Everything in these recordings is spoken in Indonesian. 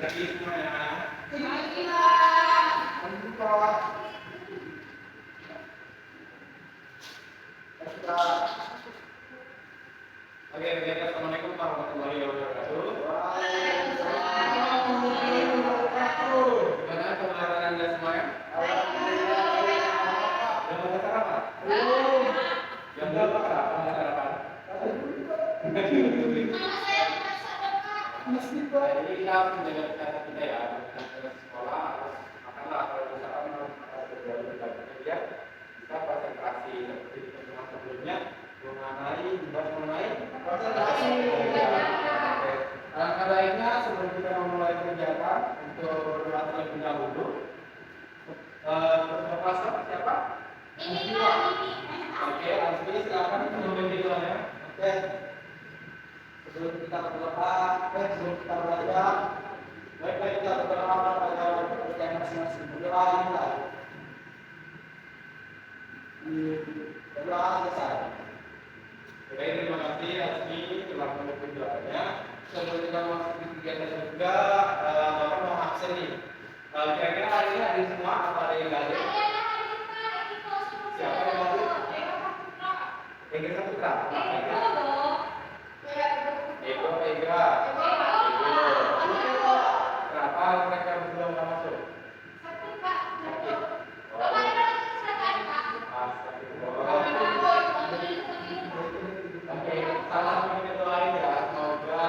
lagi semuanya. Oke, assalamualaikum warahmatullahi wabarakatuh. Gimana kebenaran Anda semuanya? Sudah pada sarapan? Jam berapa Kak? Pada sarapan? Jadi kita menjaga kesehatan kita ya, ke sekolah harus makanlah, kalau misalkan harus bekerja kita konsentrasi seperti di pertemuan sebelumnya mengenai konsentrasi. Alangkah baiknya sebelum kita memulai kegiatan untuk berdoa terlebih dahulu. Ketua siapa? Oke, Azmi silakan memimpin doanya. Oke. Sebelum kita berdoa, sebelum kita belajar, baik kita berdoa pada kepercayaan masing-masing. Berdoa mulai. Berdoa selesai. Baik, terima kasih Azmi telah memimpin doanya. Sebelum kita masuk ke kegiatan juga, Bapak mau absen nih. Kira-kira hari ini ada semua apa ada yang nggak ada? Siapa yang nggak ada? Ega Putra. Ego, Ega. Kenapa mereka belum masuk? Sakit. Oke, salam kami doain ya, semoga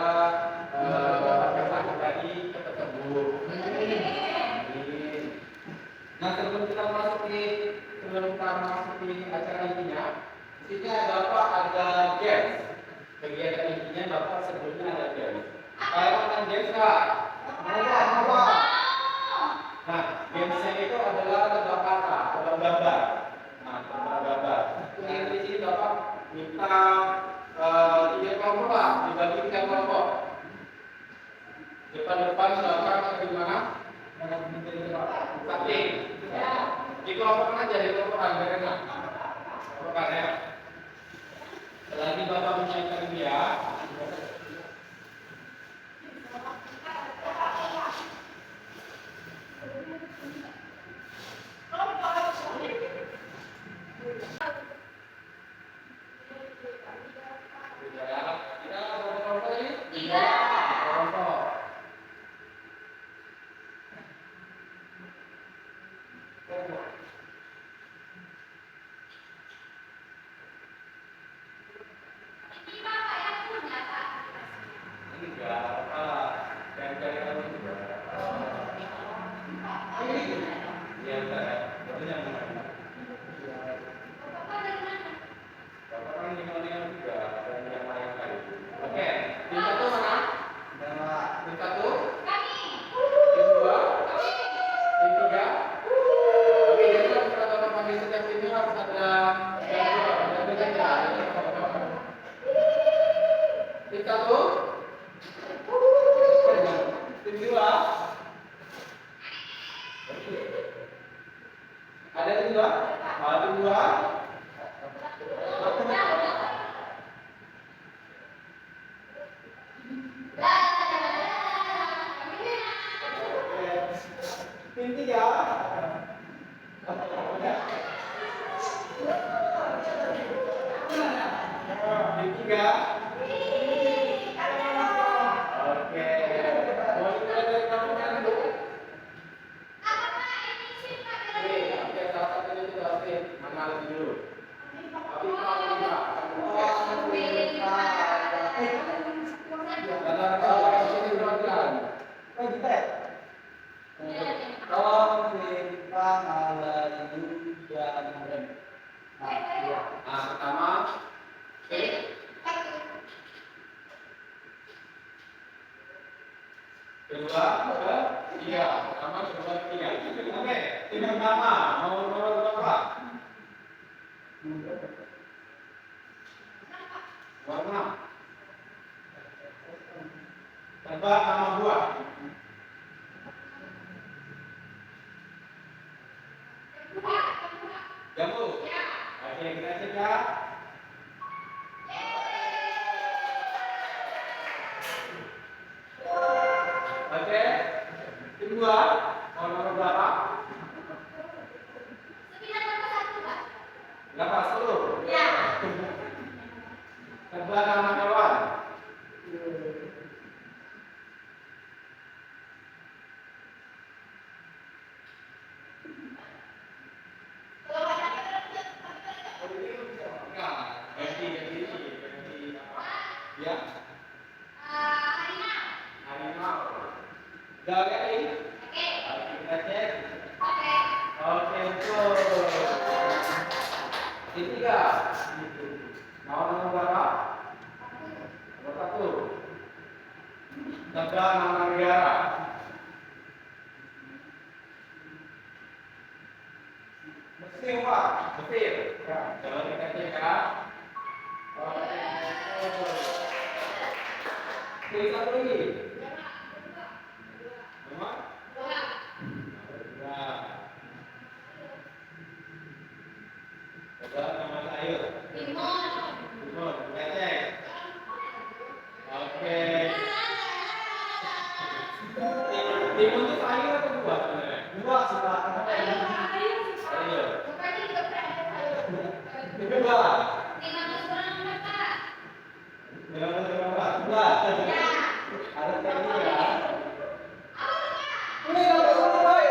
bapak sakit tadi cepat sembuh. Nah, sebelum kita memasuki acara intinya, di sini Bapak ada games. Kegiatan intinya Bapak sebelumnya ada games. Kalian makan games nggak? Mau. Nah, gamesnya itu adalah tebak kata, tebak gambar. Nah, tebak gambar. Yang di sini Bapak minta 3 kelompok lah, dibagi 3 kelompok. Depan silakan atau gimana? Tapi di kelompok aja, di kelompok anggaran lah. Kelompok ya. Selagi Bapak menyiapkan dia. Kita ada kelompok ini? Iya. Kelompok. Ada dua. Tim 3. Tim 3. Oke. Mau mulai dari kamu kan dulu? Oke, salah satunya itu pasti mengenali dulu. Tapi kalau enggak, pertama kedua, ketiga. Pertama, kedua, ketiga. Oke, tim yang pertama mau nomor berapa? Warna. Tebak nama buah. Jambu. Oke, kita cek ya. Oke. Dua. Mau nomor berapa? Berapa? 10? Ya. Tebak nama hewan. Ya. Harimau. Udah oke ini? Oke. Kita cek. Oke. Oke, betul. Ketiga. Mau nomor berapa? Nomor 1. Tebak nama negara. Mesir, Pak. Mesir. Ya, coba kita cek ya. Oke. Pilih satu lagi. Nomor? Dua. Coba nama sayur. Timun. Timun, kita cek. Oke. Timun itu sayur atau buah sebenarnya? Buah sih, Pak. Sayur. Buah. Buah. Ada teknik ya. Ini nggak bisa baik.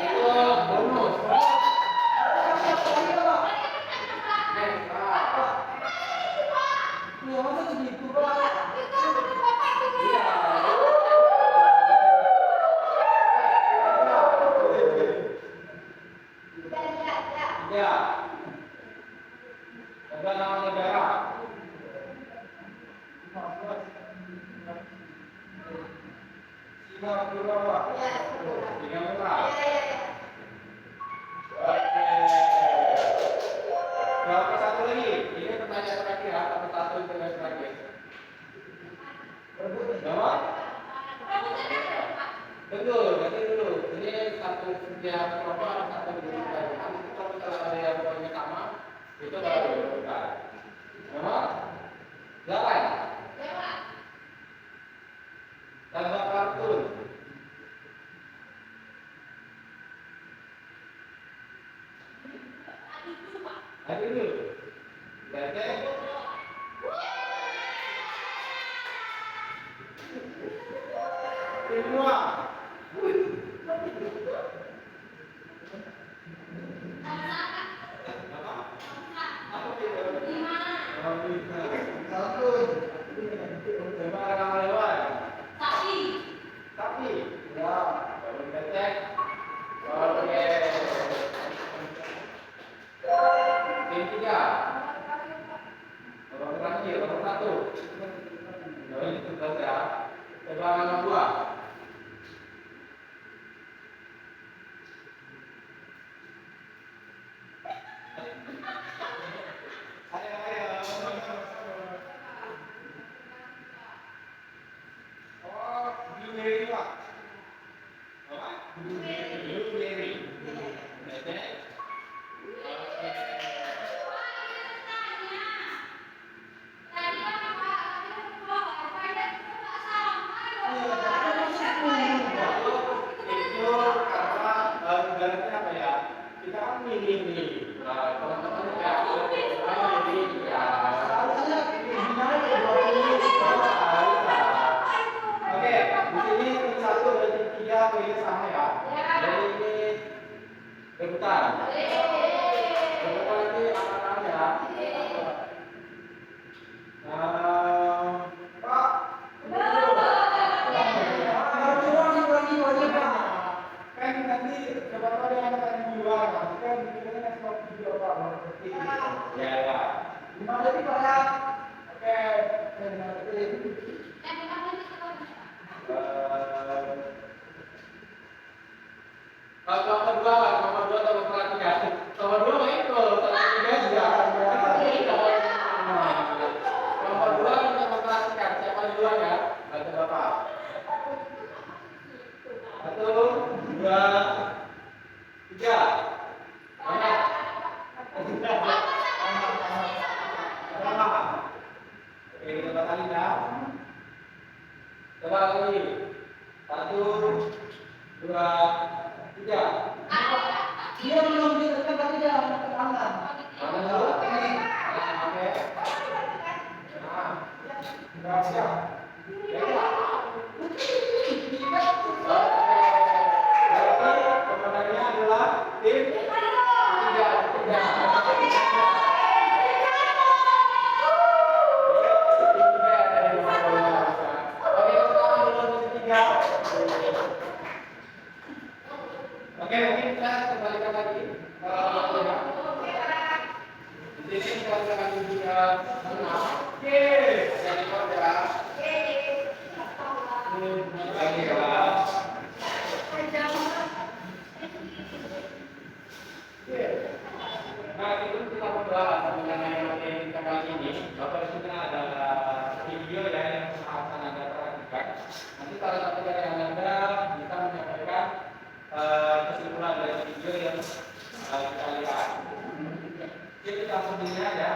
Itu bonus. Iya, masa segitu, Pak? Iya. Tiga. Tebak nama negara. Singapura, Pak. Singapura. Oke. Berapa satu lagi? Ini pertanyaan terakhir ya, satu pertanyaan terakhir. Berapa? Betul, berarti dulu. Ini satu setiap kelompok ada satu berurutan. Nanti kalau ada yang pokoknya sama, itu baru berurutan. Nomor 8. Tebak kartun. Aduh dulu. Berarti semua. Apa itu? Kartun. Coba nama hewan. Sapi. Ya. Baru kita cek. Oke. Tim 3. Nomor terakhir, nomor 1. Nah, ini tuntas ya. Coba nomor 2. Ayo. Oh, blueberry, Pak. Apa? Blueberry. Oke. Oke. Itu karena ibaratnya apa ya? Kita kan milih nih. Nah, teman-teman ya, milih ya. Oke, di sini tim 1 dan tim 3 poinnya sama ya. Jadi ini rebutan. Rebutan nanti aman-aman ya. Pak. Kan nanti coba ada yang akan dijual, kan kita ekspor video Pak, seperti ya ya. Gimana sih Pak ya? Oke, saya ngerti. Kalau nomor 2 atau nomor 3? Nomor 2 mah itu, nomor 3 juga. Nomor 2 kita memperhatikan siapa duluan ya? Bantu Bapak. 1, 2, 3. Mana? Oke, kita batalin ya. Coba lagi. 1, 2, 3. Dia belum ditekan tapi dia angkat tangan. Mana dulu? Ini. Nah, oke. Nah, siap. Berarti komandannya adalah tim 3. Oke, mungkin kita kembalikan lagi di sini kita akan juga menang. Oke, jadi pada lagi kelas. Nah, itu kita membahas mengenai materi kita kali ini. Bapak sebenarnya ada video ya yang akan Anda perhatikan. Nanti salah satu dari Anda bisa menyampaikan kesimpulan dari video yang kita lihat. Oke, kita langsung dilihat ya.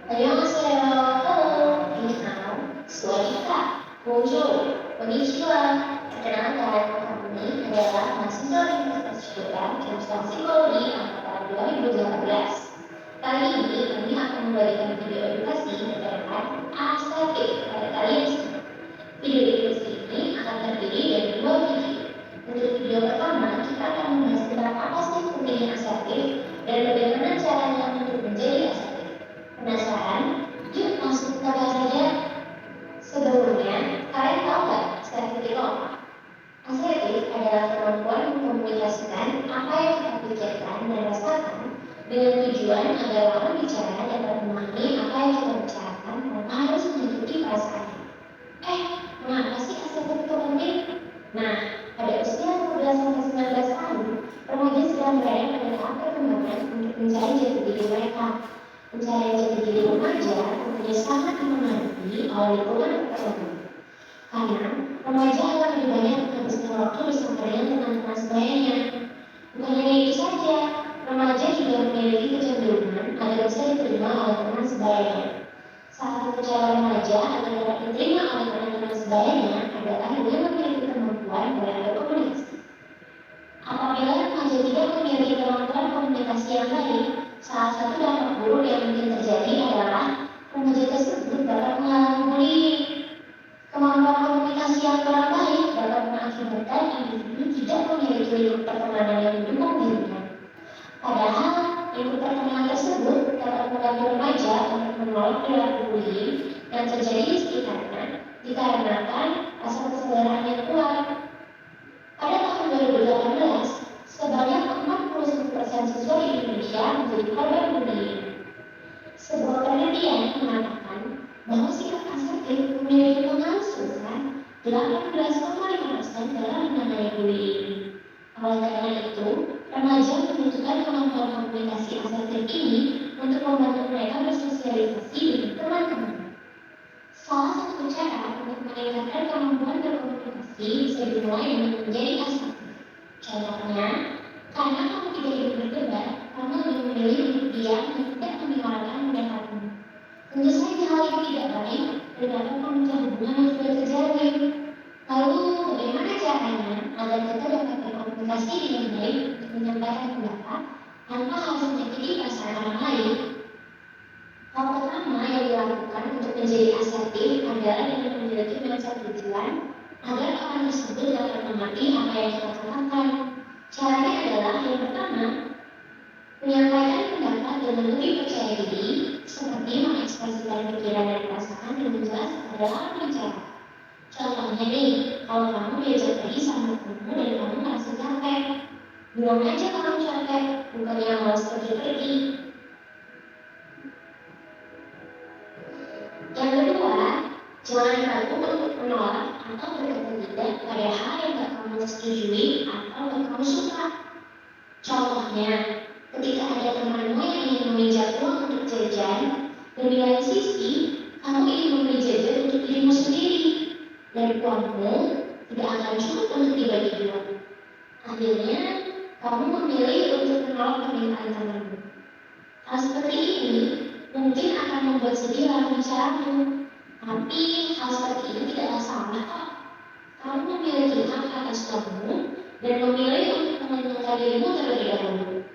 안녕하세요. Halo, ini Swadika, Bonjour, Konnichiwa. Perkenalkan, kami adalah mahasiswa Universitas Syurga jurusan Psikologi angkatan 2018. Kali ini kami akan memberikan video edukasi tentang aesthetik kepada kalian semua. Video edukasi ini akan terdiri dari 2 video. Untuk video pertama, kita akan membahas tentang apa sih pentingnya aesthetik dan bagaimana caranya untuk menjadi aesthetik. Penasaran? Yuk langsung kita bahas saja. Sebelumnya, kalian tahu nggak aesthetik itu apa? Aesthetik adalah kemampuan mengkomunikasikan apa yang kita pikirkan dan rasakan dengan tujuan agar lawan bicara dapat memahami apa yang kita bicarakan tanpa harus mengikuti perasaannya. Mengapa sih aesthetik itu penting? Nah, pada usia 15-19 tahun, remaja sedang berada pada tahap perkembangan untuk mencari jati diri mereka. Pencarian jati diri remaja tentunya sangat dipengaruhi oleh lingkungan pertemanan. Karena remaja akan lebih banyak menghabiskan waktu bersama dengan teman-teman sebayanya. Bukan hanya itu saja, remaja juga memiliki kecenderungan agar bisa diterima oleh teman sebayanya. Salah satu cara remaja agar dapat diterima oleh teman-teman sebayanya adalah dengan memiliki kemampuan dalam berkomunikasi. Apabila remaja tidak memiliki kemampuan komunikasi yang baik, salah satu dampak buruk yang mungkin terjadi adalah remaja tersebut dapat mengalami bullying. Kemampuan komunikasi yang kurang baik dapat mengakibatkan individu tidak memiliki lingkup pertemanan yang mendukung dirinya. Padahal, lingkup pertemanan tersebut dapat membantu remaja untuk menolak perilaku bullying yang terjadi di sekitarnya dikarenakan rasa kesadaran yang kuat. Pada tahun 2018, sebanyak 41% siswa di Indonesia menjadi korban bullying. Sebuah penelitian mengatakan bahwa sikap asertif memiliki pengaruh sebesar 18,5% dalam menangani bullying. Oleh karena itu, remaja membutuhkan kemampuan komunikasi asertif ini untuk membantu mereka bersosialisasi dengan teman-teman. Salah satu cara untuk meningkatkan kemampuan berkomunikasi bisa dimulai dengan menjadi asertif. Contohnya, karena kamu tidak hidup berdebat, kamu lebih memilih hidup diam dan tidak menyuarakan pendapatmu. Tentu saja hal ini tidak baik dan dapat memecah hubungan yang sudah terjalin. Lalu, bagaimana caranya agar kita dapat berkomunikasi dengan baik untuk menyampaikan pendapat tanpa harus menyakiti perasaan orang lain? Hal pertama yang dilakukan untuk menjadi asertif adalah dengan memiliki mindset tujuan agar orang tersebut dapat mengerti apa yang kita katakan. Caranya adalah yang pertama, menyampaikan pendapat dengan lebih percaya diri, seperti mengekspresikan pikiran dan perasaan dengan jelas pada lawan bicara. Contohnya nih, kalau kamu diajak pergi sama temanmu dan kamu merasa capek, bilang aja kamu capek, bukannya malas pergi-pergi. Yang kedua, jangan ragu untuk menolak atau berkata tidak pada hal yang tak kamu setujui atau tak kamu suka. Contohnya, ketika ada temanmu yang ingin meminjam uang untuk jajan, dan di lain sisi, kamu ingin membeli jajan untuk dirimu sendiri, dan uangmu tidak akan cukup untuk dibagi dua. Akhirnya, kamu memilih untuk menolak permintaan temanmu. Hal seperti ini mungkin akan membuat sedih lawan bicaramu, tapi hal seperti ini tidaklah salah kok. Kamu memiliki hak atas kamu dan memilih untuk menentukan dirimu terlebih dahulu.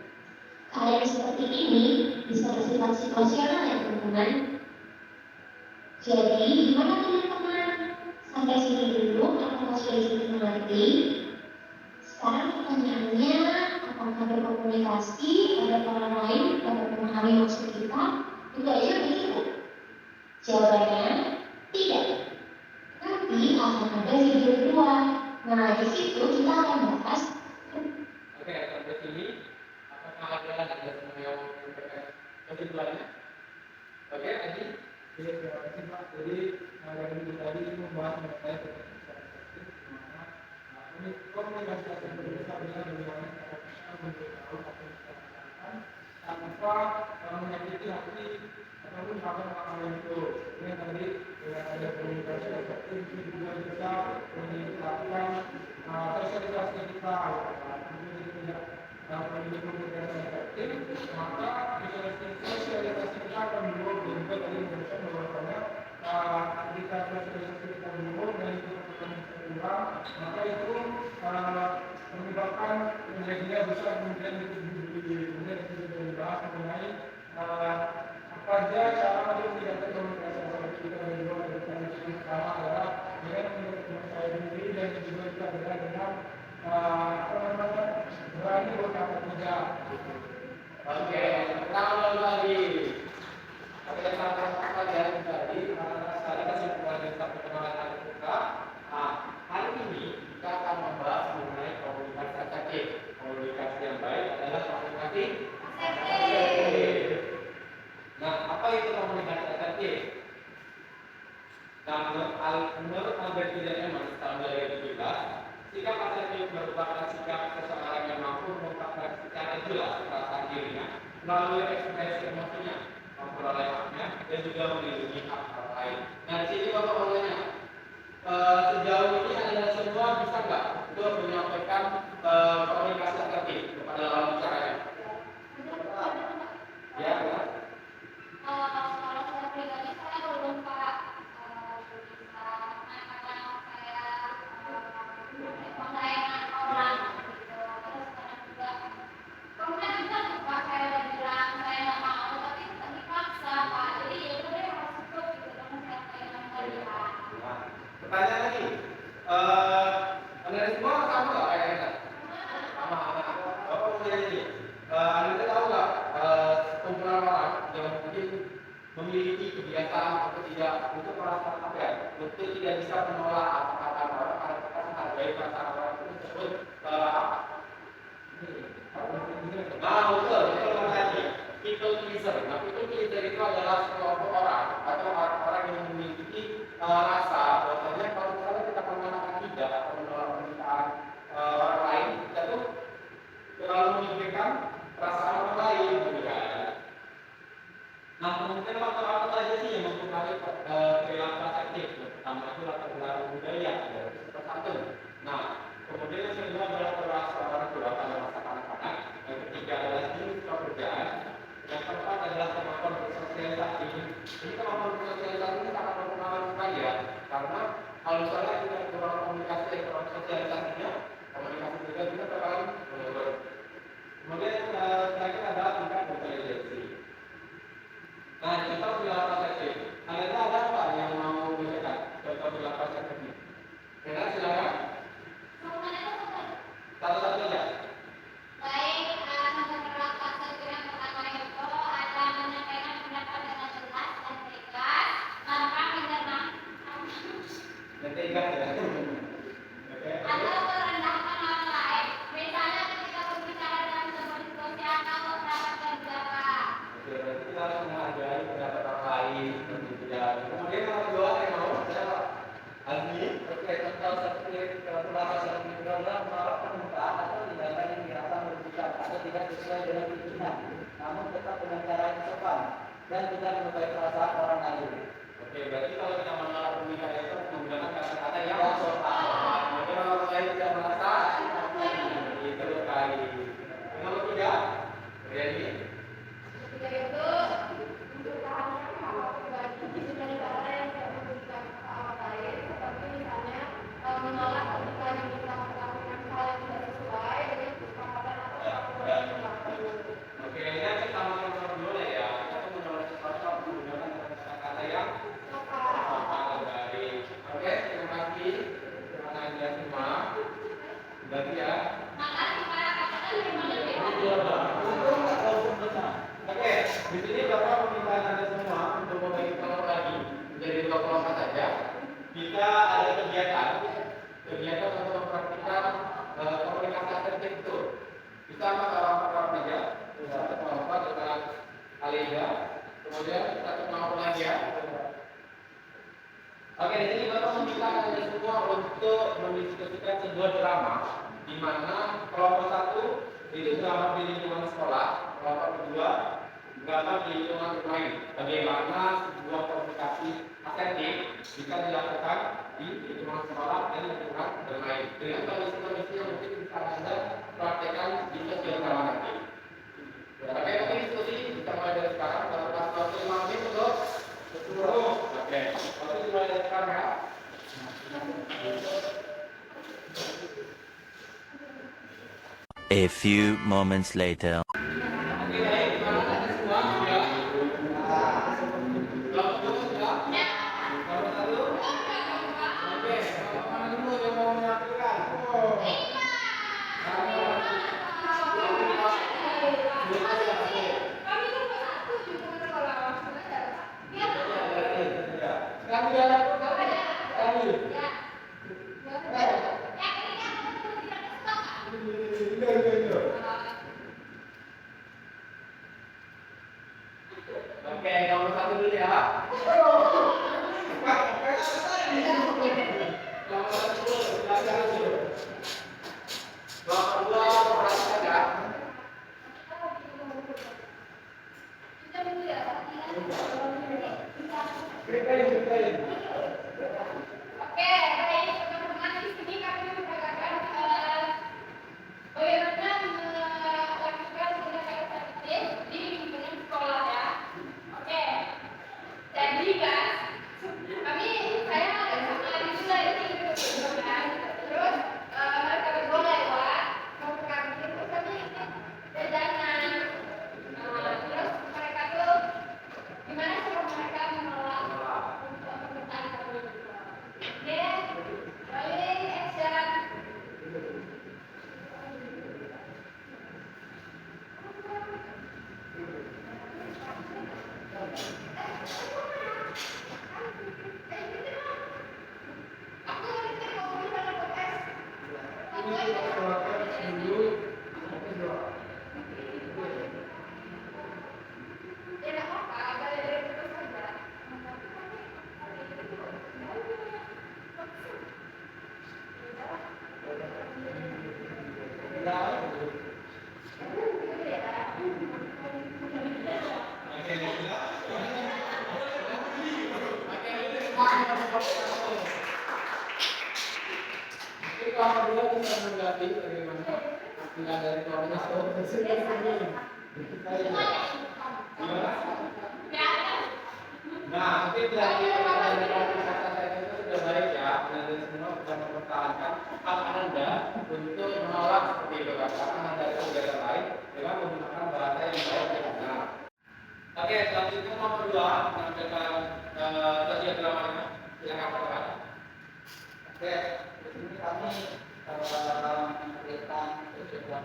Keadaan seperti ini bisa bersifat situasional ya teman-teman. Jadi, gimana teman-teman? Sampai sini dulu, apakah sudah sedikit mengerti? Sekarang pertanyaannya, apakah berkomunikasi pada orang lain dapat memahami maksud kita? Itu aja begitu. Jawabannya tidak. Nanti akan ada video kedua. Nah, di situ kita akan bahas. Oke, sampai sini. Apakah ada semua yang menyampaikan kesimpulannya? Oke, Adi. Oke, terima kasih Pak. Jadi dari itu tadi membahas mengenai perspektif di mana ini komunikasi yang berbeda adalah bagaimana cara kita memberitahu apa yang kita katakan tanpa menyakiti hati ataupun hal itu. Ini tadi dengan ada komunikasi yang efektif itu juga bisa meningkatkan sosialisasi kita. Jadi tidak memiliki komunikasi yang efektif, maka sosialisasi kita akan menurun. Juga tadi menunjukkan bahwasanya ketika sosialisasi kita menurun dan itu kurang, maka itu menyebabkan menjadinya besar. Kemudian itu dibahas mengenai apa saja cara untuk meningkatkan komunikasi kita dan juga komunikasi pertama adalah dengan mempercayai diri dan juga kita adalah dengan berani berkata tidak. Oke, pertama lagi. Oke, sama-sama ya tadi tadi kesimpulan yang sampai kenalan kita. Nah, hari ini kita akan membahas mengenai komunikasi asertif. Komunikasi yang baik adalah komunikasi asertif. Nah, apa itu komunikasi asertif? Nah, menurut Albert Einstein tahun 2017, sikap asertif merupakan sikap seseorang yang mampu mengungkapkan secara jelas perasaan dirinya melalui ekspresi emosinya, memperoleh haknya, dan juga melindungi hak orang lain. Nah, di sini Bapak mau tanya, sejauh ini Anda semua bisa nggak untuk menyampaikan komunikasi asertif kepada lawan bicaranya? Ya, benar. Kalau saya pribadi saya belum Pak bisa kadang saya mengayakan orang gitu. Terus kadang juga kemudian juga Pak saya udah bilang saya nggak mau tapi tetap dipaksa Pak. Jadi ya udah deh harus ikut gitu kan saya kayak kalian. Pertanyaan lagi, Anda semua sama nggak kayak kita? Sama. Bapak mau tanya ini, Anda tahu nggak kumpulan orang yang mungkin memiliki kebiasaan atau tidak untuk merasa apa ya, untuk tidak bisa menolak kata-kata orang karena kita menghargai perasaan orang tersebut apa? Nah, betul tadi. People pleaser. Nah, people pleaser itu adalah sekelompok orang atau orang-orang yang memiliki rasa bahwasanya kalau misalnya kita mengatakan tidak atau menolak permintaan orang lain, kita tuh terlalu memikirkan perasaan orang lain, gitu kan? Nah, kemungkinan faktor apa saja sih yang mempengaruhi perilaku asertif? Pertama itu latar belakang budaya, ada satu. Nah, kemudian yang kedua adalah perasaan orang tua pada masa kanak-kanak. Yang ketiga adalah jenis pekerjaan. Yang keempat adalah kemampuan bersosialisasi. Ini kemampuan bersosialisasi ini sangat berpengaruh sekali ya, karena kalau misalnya kita kurang komunikasi, kurang sosialisasinya, komunikasi kita bakalan menurun. Kemudian terakhir adalah tingkat intelijensi. Nah, contoh perilaku asertif. Anda ada apa yang mau menjelaskan contoh perilaku asertif ini? Ya, silakan. Satu-satu aja. Baik, tentang perilaku asertif yang pertama itu ada menyampaikan pendapat dengan jelas dan tegas tanpa menyerang Dan tegas ya. Oke. atau merendahkan orang lain. Misalnya ketika berbicara dalam sebuah diskusi atau rapat kerja. Oke, berarti kita harus menghargai pendapat orang lain. Kemudian yang kedua saya mau siapa? Azmi. Oke, contoh seperti perilaku asertif adalah menolak permintaan atau tindakan yang dirasa merugikan atau tidak sesuai dengan keinginan, namun tetap dengan cara yang sopan dan tidak melukai perasaan orang lain. Oke, berarti kalau kita menolak permintaan itu menggunakan kata-kata yang Yang sopan. Kemudian orang lain tidak merasa itu kali. Yang ketiga, Riani. Yaitu mempertahankan hak pribadi dengan cara yang tidak merugikan orang lain, seperti misalnya menolak ketika kegiatan untuk mempraktikkan komunikasi asertif itu bisa melakukan aja satu kemampuan dengan Alia, kemudian satu kemampuan lagi ya. Oke, di sini Bapak meminta kalian semua untuk mendiskusikan sebuah drama di mana kelompok satu itu drama di lingkungan sekolah, kelompok kedua drama di lingkungan bermain. Bagaimana sebuah komunikasi asertif bisa dilakukan di lingkungan sekolah dan lingkungan bermain dengan kondisi-kondisi yang mungkin bisa Anda praktekkan di sosial drama nanti. Oke, mungkin diskusi kita mulai dari sekarang. Dalam waktu 5 menit untuk 10. Oke, waktu dimulai dari sekarang ya. A few moments later. Oke, baik. Gimana ada semua? Sudah? Kelompok dua sudah? Kelompok satu? Oke, kelompok mana dulu yang mau menyatukan? Oh. Oke, nomor satu dulu ya. Nomor satu dulu, silakan dulu. Nomor dua, perhatikan ya. Berikan. Oke, baik teman-teman, di sini kami mengadakan bagaimana melakukan tindakan asertif di lingkungan sekolah ya. Oke, jadi guys, saya agak sama Adi juga ini kan. Terus mereka berdua lewat mau ke kantin, terus kami jajanan. Terus mereka tuh gimana cara mereka menolak untuk permintaan kami. Oke, rolling action. Jadi kalau berdua bisa mengganti bagaimana tinggal dari koordinator. Nah, mungkin dari kata saya itu sudah baik ya, dan semua bisa mempertahankan hak Anda untuk menolak seperti itu kan, karena Anda itu kegiatan lain dengan menggunakan bahasa yang baik dan benar. Oke, selanjutnya nomor 2 menampilkan sosial dramanya. Silakan Pak. Oke, di sini kami memberikan tujuan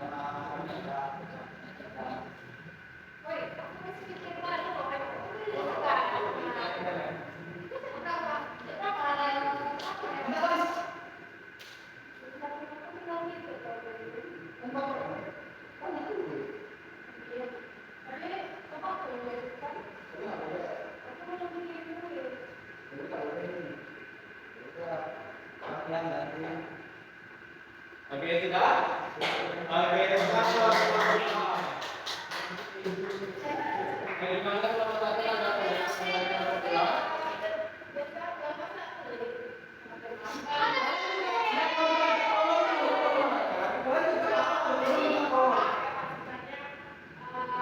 Oke, sudah? Oke, bagaimana kalau tadi ada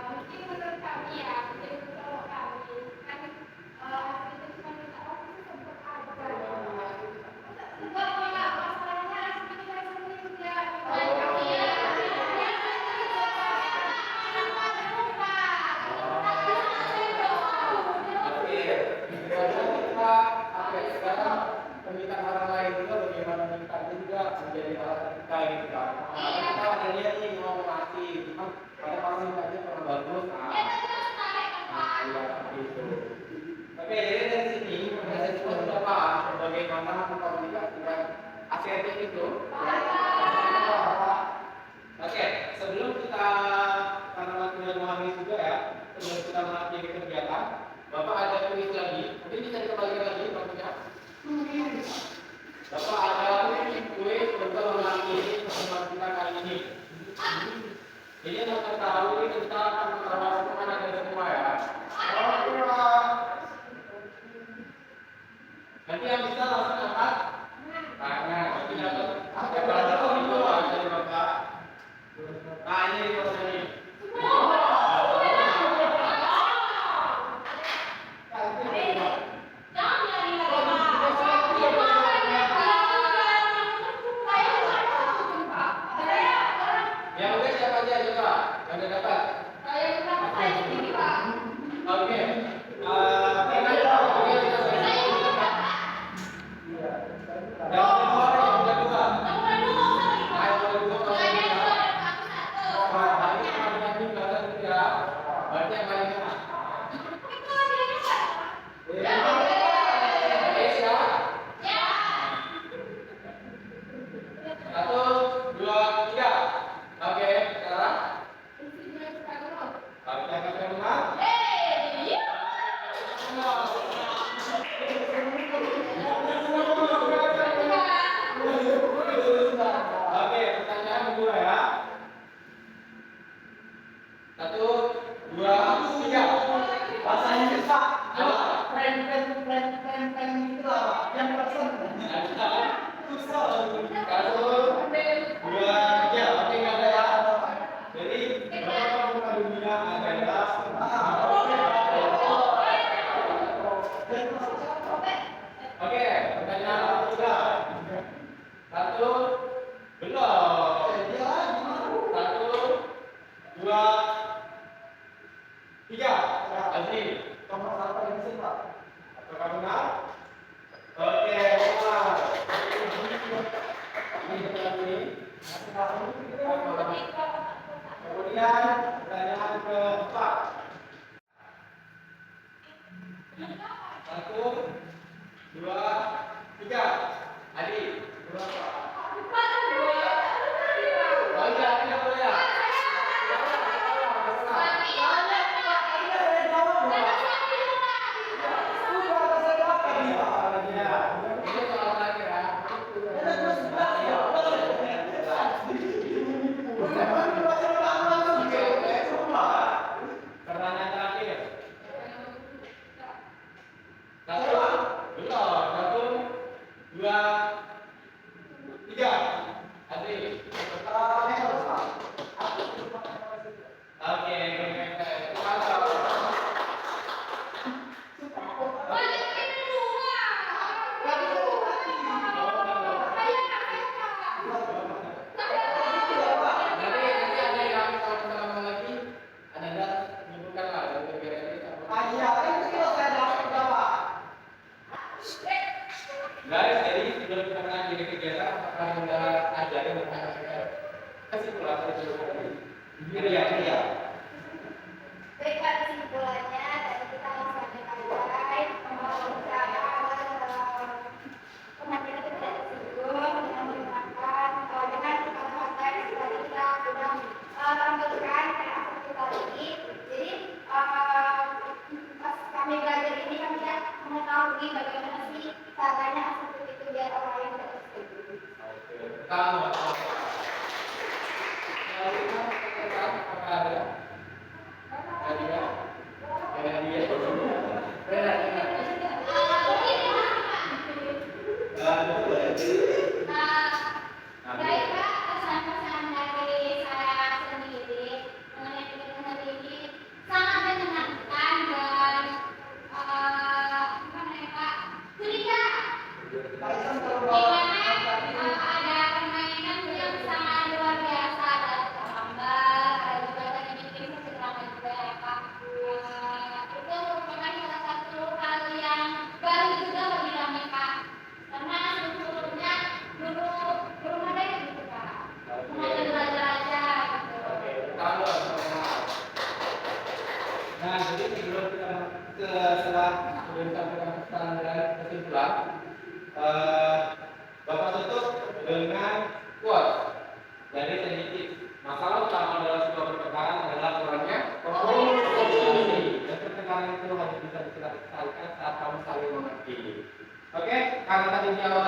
Mungkin menurut kami ya, mungkin kalau kami kan itu cuma minta waktu sebut aja. Enggak Pak, masalahnya seperti saya sendiri ya. Kami ya. permintaan orang lain juga bagaimana minta juga menjadi salah satu kita gitu kan. Kita ada lihat nih mau ngasih, cuma pada orang mintanya kurang bagus. Iya seperti itu. Oke, jadi dari sini ada sebuah apa bagaimana mengkomunikasikan setting itu. Oke, sebelum kita karena waktunya mau habis juga ya, sebelum kita mengakhiri kegiatan, Bapak ada kuis lagi. Mungkin bisa dikembalikan lagi waktunya. Bapak ada kuis untuk mengakhiri pertemuan kita kali ini. Ini untuk mengetahui tentang pengetahuan ada semua ya. Nanti yang bisa langsung angkat tangan. Nanti dapat berapa itu dari Bapak. Nah ini di sini. Yang udah siapa aja coba? Yang udah dapat? Oke.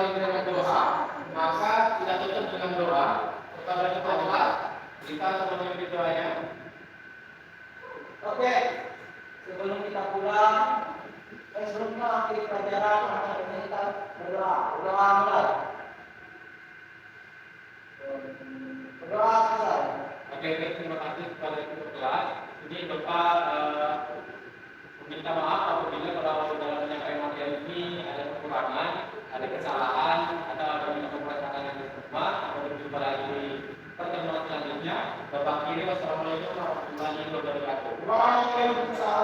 dimulai dengan doa, maka kita tutup dengan doa kepada ketua kelas. Kita sebelum doanya. Oke, sebelum kita pulang, sebelum kita akhiri pelajaran, maka kita berdoa. Berdoa mulai. Berdoa selesai. Oke, terima kasih kepada ketua kelas. Ini Bapak meminta maaf apabila kalau dalam penyampaian materi ini ada kekurangan, ada kesalahan, atau ada perbedaan yang bersama, atau berjumpa lagi di pertemuan selanjutnya. Bapak kiri, wassalamualaikum warahmatullahi wabarakatuh. Waalaikumsalam.